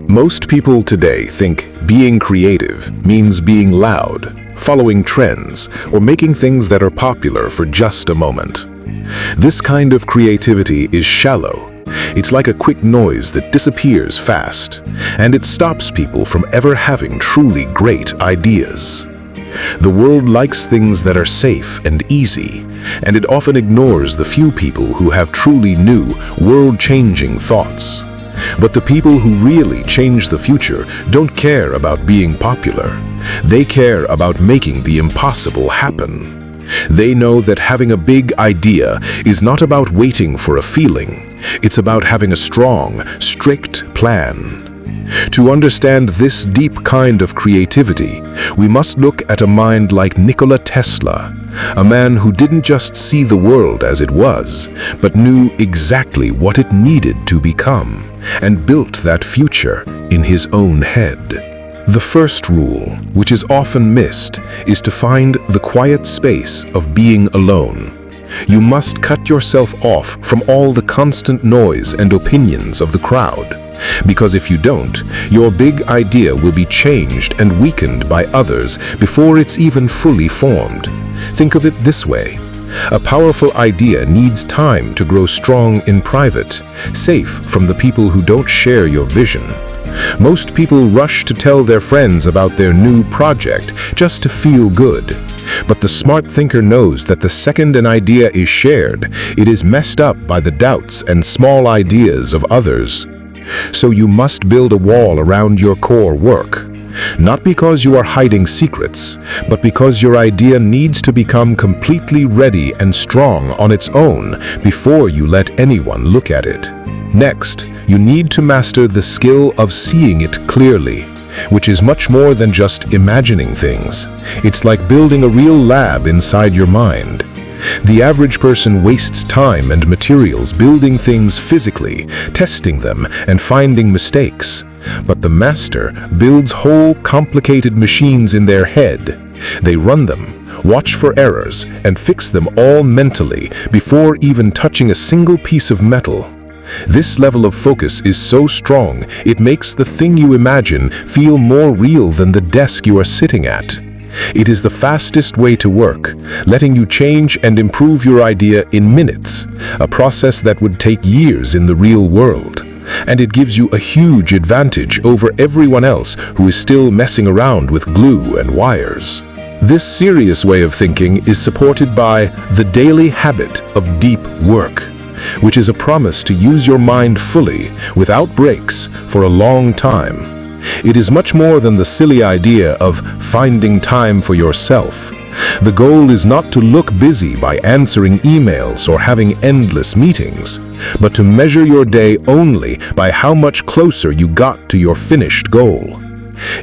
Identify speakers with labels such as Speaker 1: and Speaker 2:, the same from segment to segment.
Speaker 1: Most people today think being creative means being loud, following trends, or making things that are popular for just a moment. This kind of creativity is shallow. It's like a quick noise that disappears fast, and it stops people from ever having truly great ideas. The world likes things that are safe and easy, and it often ignores the few people who have truly new, world-changing thoughts. But the people who really change the future don't care about being popular. They care about making the impossible happen. They know that having a big idea is not about waiting for a feeling. It's about having a strong, strict plan. To understand this deep kind of creativity, we must look at a mind like Nikola Tesla, a man who didn't just see the world as it was, but knew exactly what it needed to become, and built that future in his own head. The first rule, which is often missed, is to find the quiet space of being alone. You must cut yourself off from all the constant noise and opinions of the crowd. Because if you don't, your big idea will be changed and weakened by others before it's even fully formed. Think of it this way. A powerful idea needs time to grow strong in private, safe from the people who don't share your vision. Most people rush to tell their friends about their new project just to feel good. But the smart thinker knows that the second an idea is shared, it is messed up by the doubts and small ideas of others. So you must build a wall around your core work. Not because you are hiding secrets, but because your idea needs to become completely ready and strong on its own before you let anyone look at it. Next, you need to master the skill of seeing it clearly, which is much more than just imagining things. It's like building a real lab inside your mind. The average person wastes time and materials building things physically, testing them, and finding mistakes. But the master builds whole complicated machines in their head. They run them, watch for errors, and fix them all mentally before even touching a single piece of metal. This level of focus is so strong, it makes the thing you imagine feel more real than the desk you are sitting at. It is the fastest way to work, letting you change and improve your idea in minutes, a process that would take years in the real world. And it gives you a huge advantage over everyone else who is still messing around with glue and wires. This serious way of thinking is supported by the daily habit of deep work, which is a promise to use your mind fully, without breaks, for a long time. It is much more than the silly idea of finding time for yourself. The goal is not to look busy by answering emails or having endless meetings, but to measure your day only by how much closer you got to your finished goal.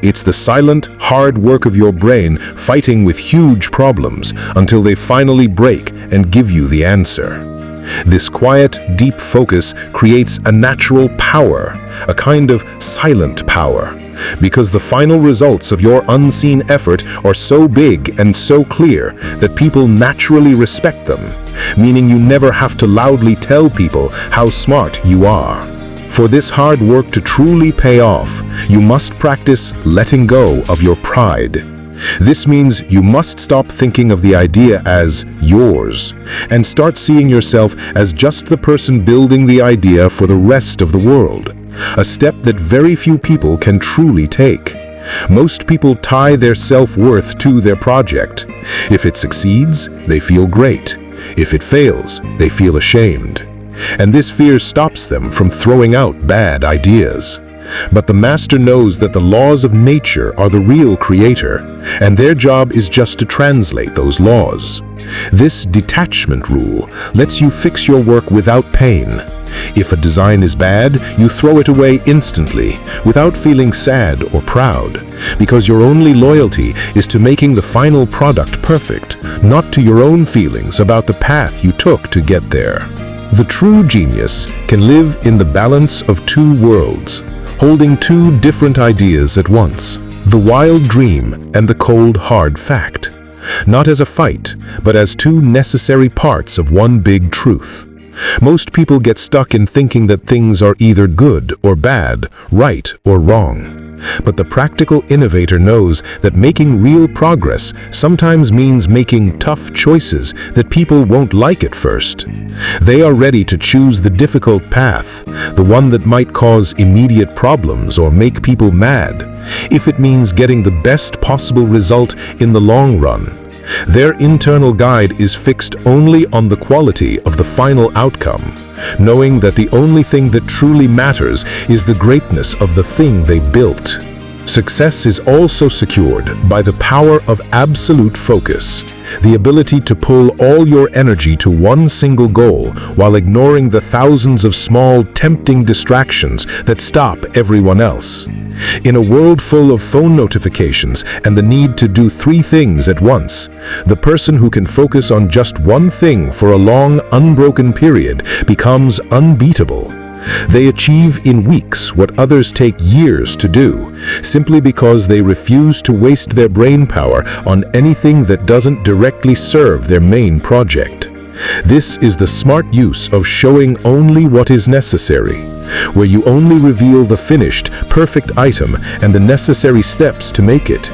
Speaker 1: It's the silent, hard work of your brain fighting with huge problems until they finally break and give you the answer. This quiet, deep focus creates a natural power, a kind of silent power, because the final results of your unseen effort are so big and so clear that people naturally respect them, meaning you never have to loudly tell people how smart you are. For this hard work to truly pay off, you must practice letting go of your pride. This means you must stop thinking of the idea as yours and start seeing yourself as just the person building the idea for the rest of the world, a step that very few people can truly take. Most people tie their self-worth to their project. If it succeeds, they feel great. If it fails, they feel ashamed. And this fear stops them from throwing out bad ideas. But the master knows that the laws of nature are the real creator, and their job is just to translate those laws. This detachment rule lets you fix your work without pain. If a design is bad, you throw it away instantly, without feeling sad or proud, because your only loyalty is to making the final product perfect, not to your own feelings about the path you took to get there. The true genius can live in the balance of two worlds, holding two different ideas at once, the wild dream and the cold, hard fact. Not as a fight, but as two necessary parts of one big truth. Most people get stuck in thinking that things are either good or bad, right or wrong. But the practical innovator knows that making real progress sometimes means making tough choices that people won't like at first. They are ready to choose the difficult path, the one that might cause immediate problems or make people mad, if it means getting the best possible result in the long run. Their internal guide is fixed only on the quality of the final outcome, knowing that the only thing that truly matters is the greatness of the thing they built. Success is also secured by the power of absolute focus, the ability to pull all your energy to one single goal while ignoring the thousands of small, tempting distractions that stop everyone else. In a world full of phone notifications and the need to do 3 things at once, the person who can focus on just one thing for a long, unbroken period becomes unbeatable. They achieve in weeks what others take years to do, simply because they refuse to waste their brain power on anything that doesn't directly serve their main project. This is the smart use of showing only what is necessary, where you only reveal the finished, perfect item and the necessary steps to make it.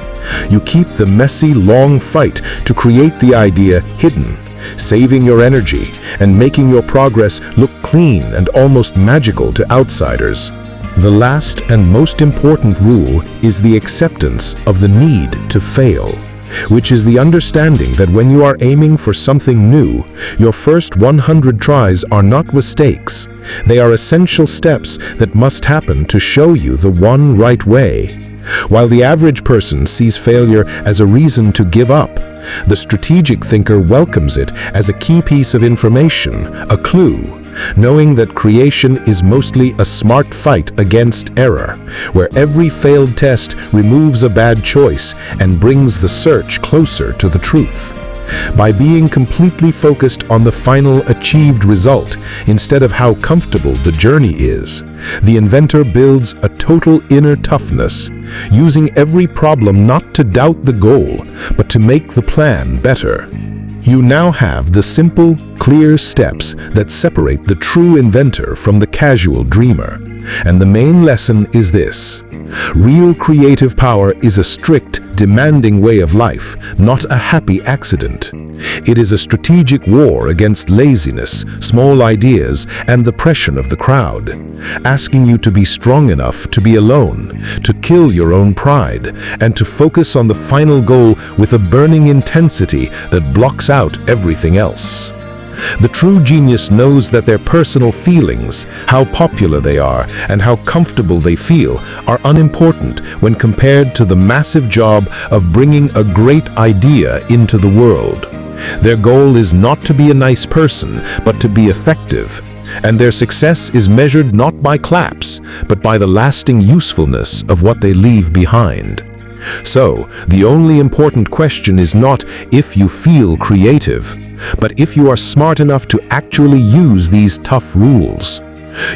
Speaker 1: You keep the messy, long fight to create the idea hidden, saving your energy and making your progress look clean and almost magical to outsiders. The last and most important rule is the acceptance of the need to fail, which is the understanding that when you are aiming for something new, your first 100 tries are not mistakes. They are essential steps that must happen to show you the one right way. While the average person sees failure as a reason to give up, the strategic thinker welcomes it as a key piece of information, a clue, knowing that creation is mostly a smart fight against error, where every failed test removes a bad choice and brings the search closer to the truth. By being completely focused on the final achieved result instead of how comfortable the journey is, the inventor builds a total inner toughness, using every problem not to doubt the goal, but to make the plan better. You now have the simple, clear steps that separate the true inventor from the casual dreamer. And the main lesson is this: real creative power is a strict, demanding way of life, not a happy accident. It is a strategic war against laziness, small ideas, and the pressure of the crowd, asking you to be strong enough to be alone, to kill your own pride, and to focus on the final goal with a burning intensity that blocks out everything else. The true genius knows that their personal feelings, how popular they are, and how comfortable they feel are unimportant when compared to the massive job of bringing a great idea into the world. Their goal is not to be a nice person, but to be effective, and their success is measured not by claps, but by the lasting usefulness of what they leave behind. So, the only important question is not if you feel creative, but if you are smart enough to actually use these tough rules.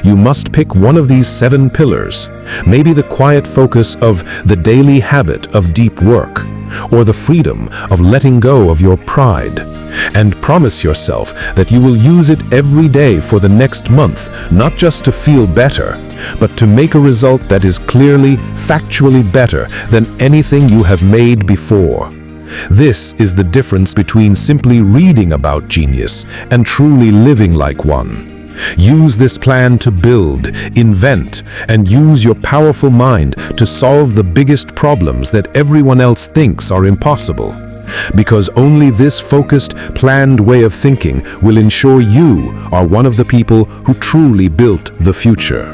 Speaker 1: You must pick one of these 7 pillars, maybe the quiet focus of the daily habit of deep work, or the freedom of letting go of your pride, and promise yourself that you will use it every day for the next month, not just to feel better, but to make a result that is clearly, factually better than anything you have made before. This is the difference between simply reading about genius and truly living like one. Use this plan to build, invent, and use your powerful mind to solve the biggest problems that everyone else thinks are impossible. Because only this focused, planned way of thinking will ensure you are one of the people who truly built the future.